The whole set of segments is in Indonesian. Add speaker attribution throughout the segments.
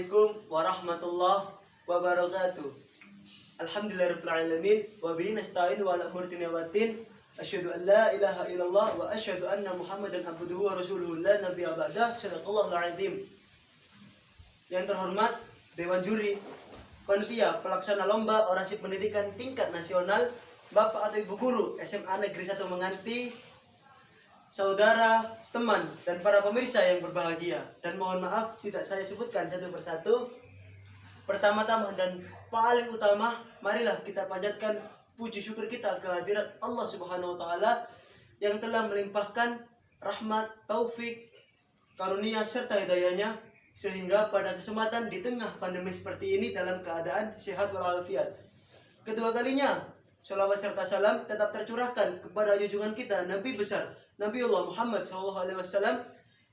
Speaker 1: Assalamualaikum warahmatullahi wabarakatuh. Alhamdulillahirabbil alamin wa bihi nasta'in wa ala umuri dunya waddin. Asyhadu an la ilaha illallah wa asyhadu anna Muhammadan abduhu wa rasuluhu la nabiyya ba'dah. Shadaqallahul azim. Yang terhormat Dewan Juri, Panitia Pelaksana Lomba Orasi Pendidikan Tingkat Nasional, Bapak atau Ibu Guru SMA Negeri 1 Menganti, saudara, teman, dan para pemirsa yang berbahagia. Dan mohon maaf tidak saya sebutkan satu persatu. Pertama-tama dan paling utama, marilah kita panjatkan puji syukur kita kehadirat Allah Subhanahu wa taala yang telah melimpahkan rahmat, taufik, karunia serta hidayahnya sehingga pada kesempatan di tengah pandemi seperti ini dalam keadaan sehat walafiat, kedua kalinya sholawat serta salam tetap tercurahkan kepada junjungan kita Nabi besar Nabiullah Muhammad SAW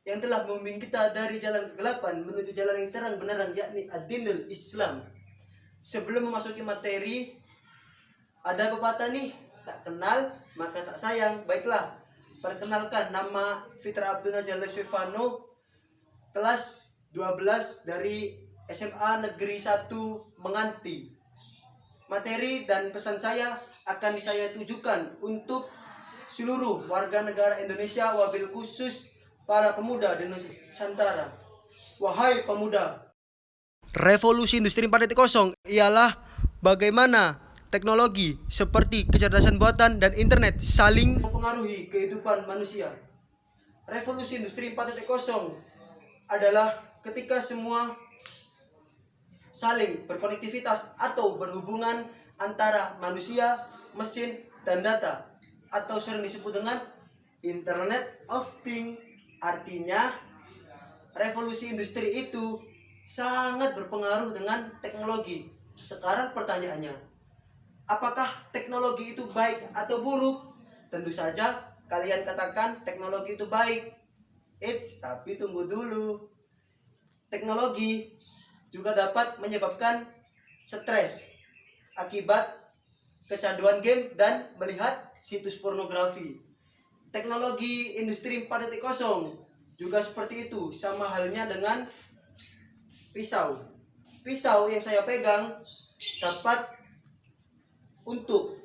Speaker 1: yang telah membimbing kita dari jalan kegelapan menuju jalan yang terang benerang, yakni ad-dinul Islam. Sebelum memasuki materi, ada pepatah nih, tak kenal maka tak sayang. Baiklah, perkenalkan, nama Fitra Abdul Najal Leswifano, kelas 12 dari SMA Negeri 1 Menganti. Materi dan pesan saya akan saya tujukan untuk seluruh warga negara Indonesia, wabil khusus para pemuda di Nusantara. Wahai pemuda, revolusi industri 4.0 ialah bagaimana teknologi seperti kecerdasan buatan dan internet saling mempengaruhi kehidupan manusia. Revolusi industri 4.0 adalah ketika semua saling berkonektivitas atau berhubungan antara manusia, mesin, dan data, atau sering disebut dengan Internet of Things. Artinya revolusi industri itu sangat berpengaruh dengan teknologi. Sekarang pertanyaannya, apakah teknologi itu baik atau buruk? Tentu saja kalian katakan teknologi itu baik. Tapi tunggu dulu. Teknologi juga dapat menyebabkan stres akibat kecanduan game dan melihat situs pornografi. Teknologi industri 4.0 juga seperti itu, sama halnya dengan pisau. Pisau yang saya pegang dapat untuk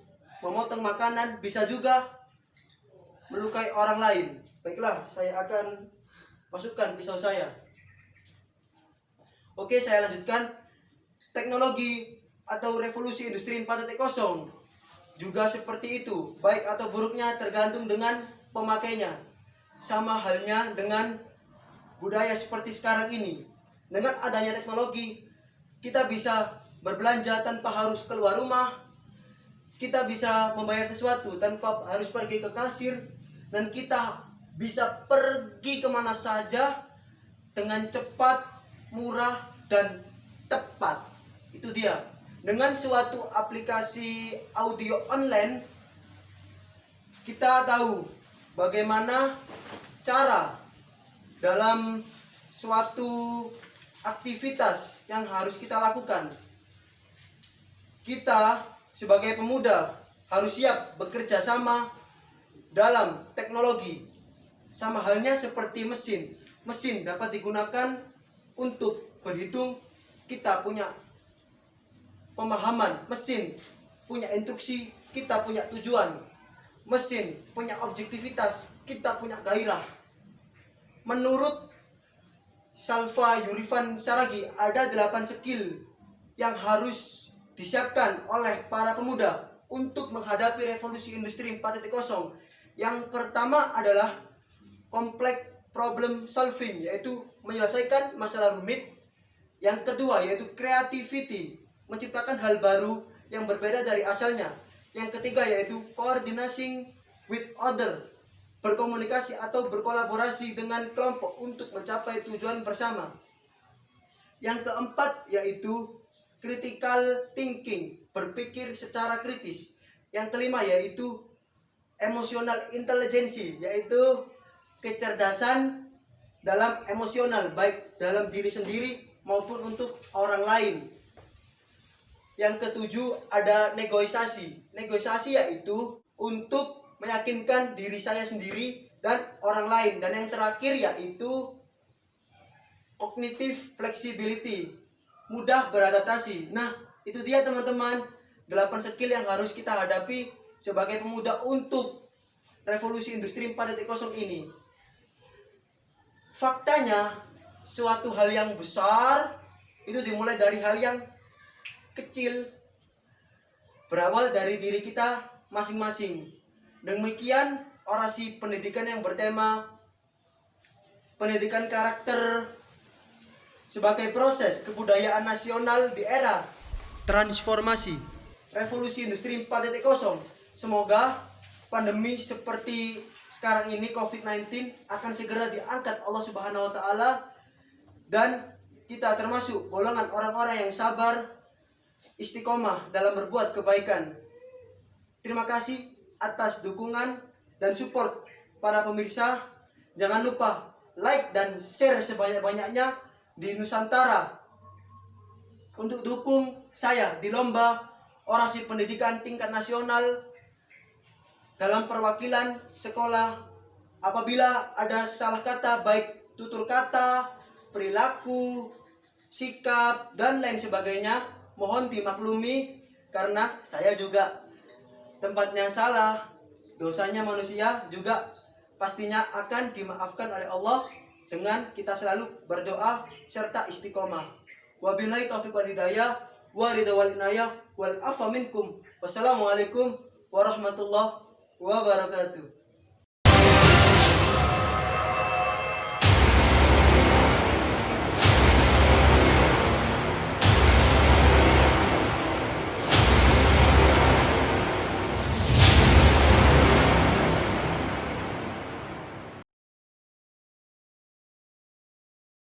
Speaker 1: memotong makanan, bisa juga melukai orang lain. Baiklah, saya akan masukkan pisau saya. Oke, saya lanjutkan. Teknologi atau revolusi industri 4.0 juga seperti itu, baik atau buruknya tergantung dengan pemakainya. Sama halnya dengan budaya seperti sekarang ini. Dengan adanya teknologi, kita bisa berbelanja tanpa harus keluar rumah. Kita bisa membayar sesuatu tanpa harus pergi ke kasir. Dan kita bisa pergi kemana saja dengan cepat, murah, dan tepat. Itu dia. Dengan suatu aplikasi audio online, kita tahu bagaimana cara dalam suatu aktivitas yang harus kita lakukan. Kita sebagai pemuda harus siap bekerja sama dalam teknologi. Sama halnya seperti mesin. Mesin dapat digunakan untuk berhitung, kita punya pemahaman. Mesin punya instruksi, kita punya tujuan. Mesin punya objektivitas, kita punya gairah. Menurut Salva Yurifan Saragi, ada 8 skill yang harus disiapkan oleh para pemuda untuk menghadapi revolusi industri 4.0. Yang pertama adalah complex problem solving, yaitu menyelesaikan masalah rumit. Yang kedua yaitu creativity, menciptakan hal baru yang berbeda dari asalnya. Yang ketiga yaitu coordinating with other, berkomunikasi atau berkolaborasi dengan kelompok untuk mencapai tujuan bersama. Yang keempat yaitu critical thinking, berpikir secara kritis. Yang kelima yaitu emotional intelligence, yaitu kecerdasan dalam emosional, baik dalam diri sendiri maupun untuk orang lain. Yang ketujuh ada negosiasi. Negosiasi yaitu untuk meyakinkan diri saya sendiri dan orang lain. Dan yang terakhir yaitu cognitive flexibility, mudah beradaptasi. Nah, itu dia teman-teman, 8 skill yang harus kita hadapi sebagai pemuda untuk revolusi industri 4.0 ini. Faktanya, suatu hal yang besar itu dimulai dari hal yang kecil, berawal dari diri kita masing-masing. Demikian orasi pendidikan yang bertema pendidikan karakter sebagai proses kebudayaan nasional di era transformasi revolusi industri 4.0. Semoga pandemi seperti sekarang ini COVID-19 akan segera diangkat Allah Subhanahu wa taala dan kita termasuk golongan orang-orang yang sabar, istiqomah dalam berbuat kebaikan. Terima kasih atas dukungan dan support para pemirsa. Jangan lupa like dan share sebanyak-banyaknya di Nusantara untuk dukung saya di lomba orasi pendidikan tingkat nasional dalam perwakilan sekolah. Apabila ada salah kata baik tutur kata, perilaku, sikap dan lain sebagainya, mohon dimaklumi karena saya juga tempatnya salah. Dosanya manusia juga pastinya akan dimaafkan oleh Allah dengan kita selalu berdoa serta istiqomah. Wabillahi taufiq wal hidayah wa ridha wal inayah wal afa minkum. Wassalamualaikum warahmatullahi wabarakatuh.